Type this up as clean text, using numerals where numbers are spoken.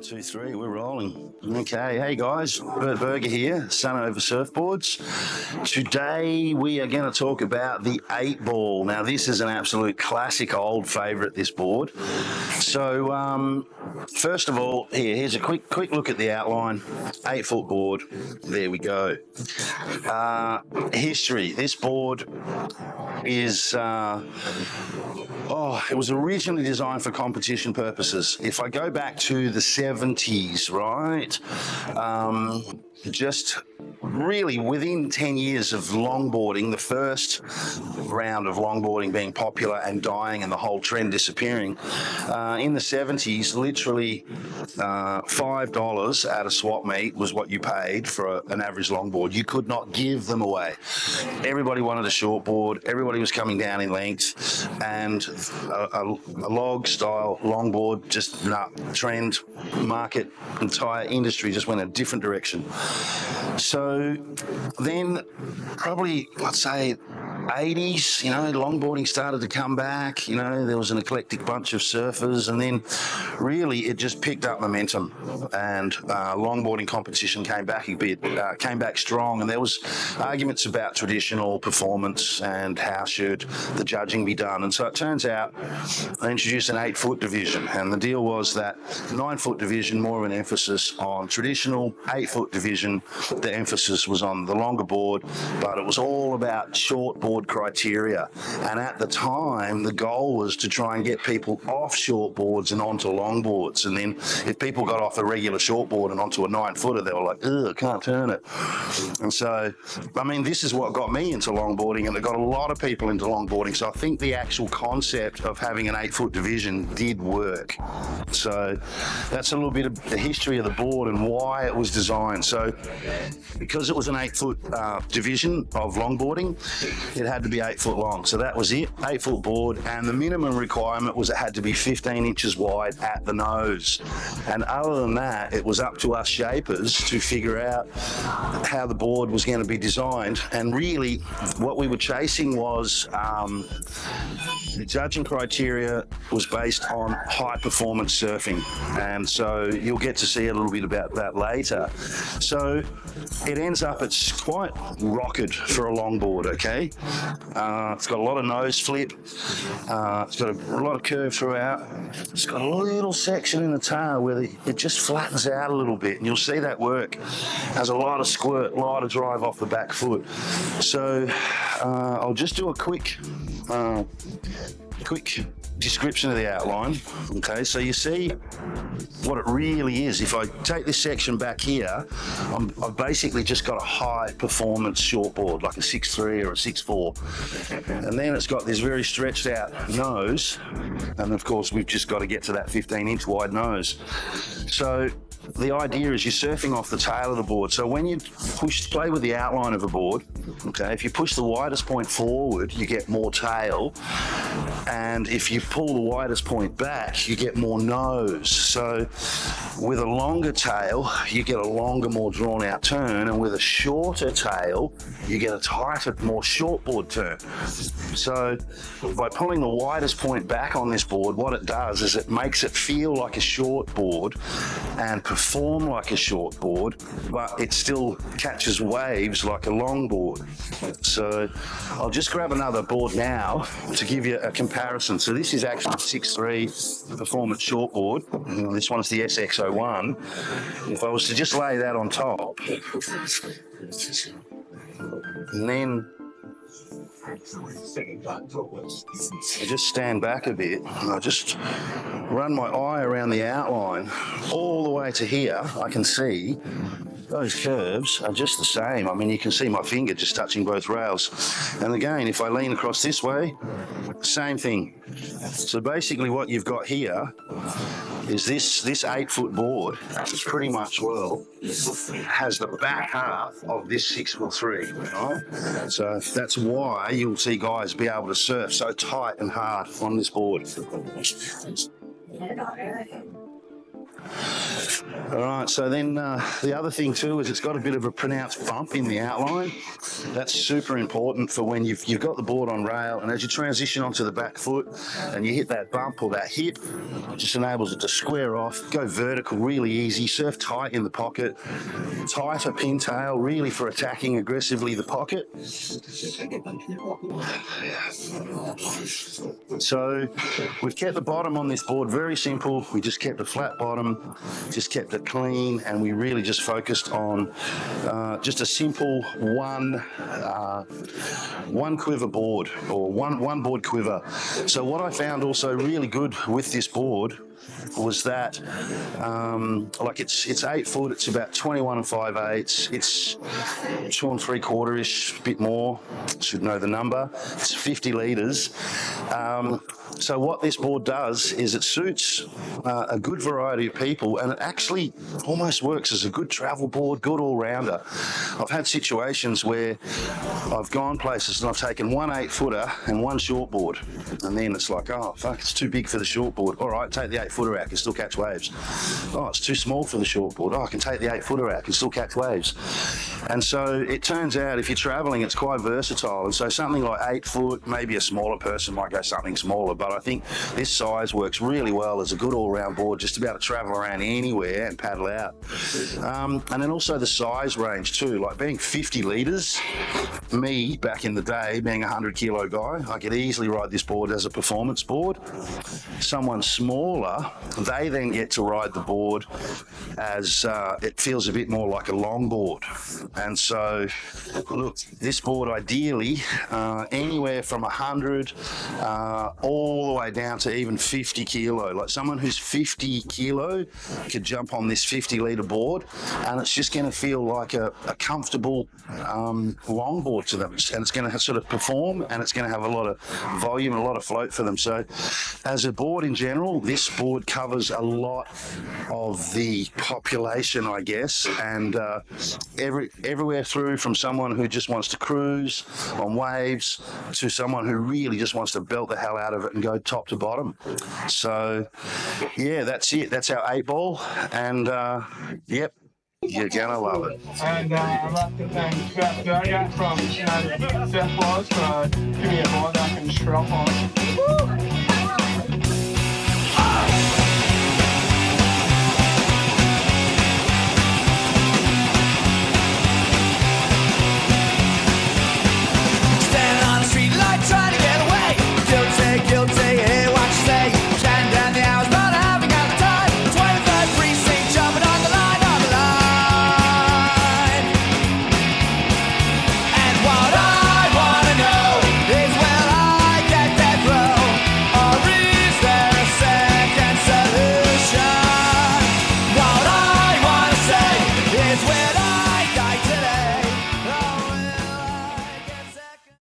2, 3, we're rolling. Okay, hey guys, Bert Berger here, Sunova Surfboards. Today we are going to talk about the 8-ball. Now this is an absolute classic old favourite, this board. So first of all, here's a quick look at the outline. 8-foot board, there we go. History, this board is... it was originally designed for competition purposes. If I go back to the 70s, right, just really within 10 years of longboarding, the first round of longboarding being popular and dying and the whole trend disappearing, in the 70s, literally $5 at a swap meet was what you paid for an average longboard. You could not give them away. Everybody wanted a shortboard. Everybody was coming down in length, and a log style longboard just trend, market, entire industry just went a different direction. So then probably, let's say, 80s, longboarding started to come back. There was an eclectic bunch of surfers, and then really it just picked up momentum, and longboarding competition came back a bit, came back strong, and there was arguments about traditional performance and how should the judging be done. And so it turns out they introduced an 8-foot division, and the deal was that 9-foot division, more of an emphasis on traditional, 8-foot division, the emphasis was on the longer board, but it was all about shortboard criteria. And at the time, the goal was to try and get people off shortboards and onto longboards. And then if people got off a regular shortboard and onto a 9-footer, they were like, ugh, can't turn it. And so, this is what got me into longboarding, and it got a lot of people into longboarding. So I think the actual concept of having an 8-foot division did work. So that's a little bit of the history of the board and why it was designed. So because it was an 8-foot division of longboarding, it had to be 8 foot long. So that was it, 8-foot board, and the minimum requirement was it had to be 15 inches wide at the nose. And other than that, it was up to us shapers to figure out how the board was going to be designed. And really what we were chasing was the judging criteria was based on high performance surfing, and so you'll get to see a little bit about that later. So it ends up, it's quite rocketed for a longboard, okay? It's got a lot of nose flip, it's got a lot of curve throughout, it's got a little section in the tail where it just flattens out a little bit, and you'll see that work. Has a lot of squirt, a lot of drive off the back foot. So I'll just do a quick description of the outline. Okay, so you see what it really is. If I take this section back here, I've basically just got a high performance shortboard, like a 6.3 or a 6.4, and then it's got this very stretched out nose, and of course we've just got to get to that 15-inch wide nose. So the idea is you're surfing off the tail of the board. So when you play with the outline of a board, okay, if you push the widest point forward, you get more tail. And if you pull the widest point back, you get more nose. So with a longer tail, you get a longer, more drawn out turn. And with a shorter tail, you get a tighter, more shortboard turn. So by pulling the widest point back on this board, what it does is it makes it feel like a shortboard and perform like a shortboard, but it still catches waves like a longboard. So I'll just grab another board now to give you a comparison. So this is actually a 6.3 performance shortboard. This one's the SX01. If I was to just lay that on top, and then I just stand back a bit and I just run my eye around the outline all the way to here, I can see those curves are just the same. You can see my finger just touching both rails. And again, if I lean across this way, same thing. So basically what you've got here is this 8-foot board is pretty much, has the back half of this 6'3", right? So that's why you'll see guys be able to surf so tight and hard on this board. All right, so then the other thing too is it's got a bit of a pronounced bump in the outline. That's super important for when you've got the board on rail, and as you transition onto the back foot and you hit that bump or that hip, it just enables it to square off, go vertical really easy, surf tight in the pocket, tighter pintail really for attacking aggressively the pocket. So we've kept the bottom on this board very simple. We just kept a flat bottom, just kept it clean, and we really just focused on just a simple one quiver board, or one board quiver. So what I found also really good with this board was that like it's 8 foot, it's about 21 5/8, it's 2 3/4-ish, bit more, should know the number, it's 50 litres. So what this board does is it suits a good variety of people, and it actually almost works as a good travel board, good all-rounder. I've had situations where I've gone places and I've taken one 8-footer and one shortboard, and then it's like, oh fuck, it's too big for the shortboard. All right, take the 8-footer out, can still catch waves. Oh, it's too small for the shortboard. Oh, I can take the 8-footer out, can still catch waves. And so it turns out if you're traveling, it's quite versatile. And so something like 8 foot, maybe a smaller person might go something smaller, but I think this size works really well as a good all-round board, just to be able to travel around anywhere and paddle out. And then also the size range too, like being 50 litres, me back in the day being a 100-kilo guy, I could easily ride this board as a performance board. Someone smaller, they then get to ride the board as it feels a bit more like a longboard. And so look, this board ideally anywhere from 100 all the way down to even 50 kilo. Like someone who's 50 kilo could jump on this 50-litre board, and it's just going to feel like a comfortable longboard to them, and it's going to sort of perform, and it's going to have a lot of volume and a lot of float for them. So as a board in general, this board covers a lot of the population, I guess, and everywhere through from someone who just wants to cruise on waves to someone who really just wants to belt the hell out of it and go top to bottom. So yeah, that's it. That's our 8-ball, and yep, you're gonna love it. And I'd like to thank Bert Berger from Surfboards for giving me a board I can strap on.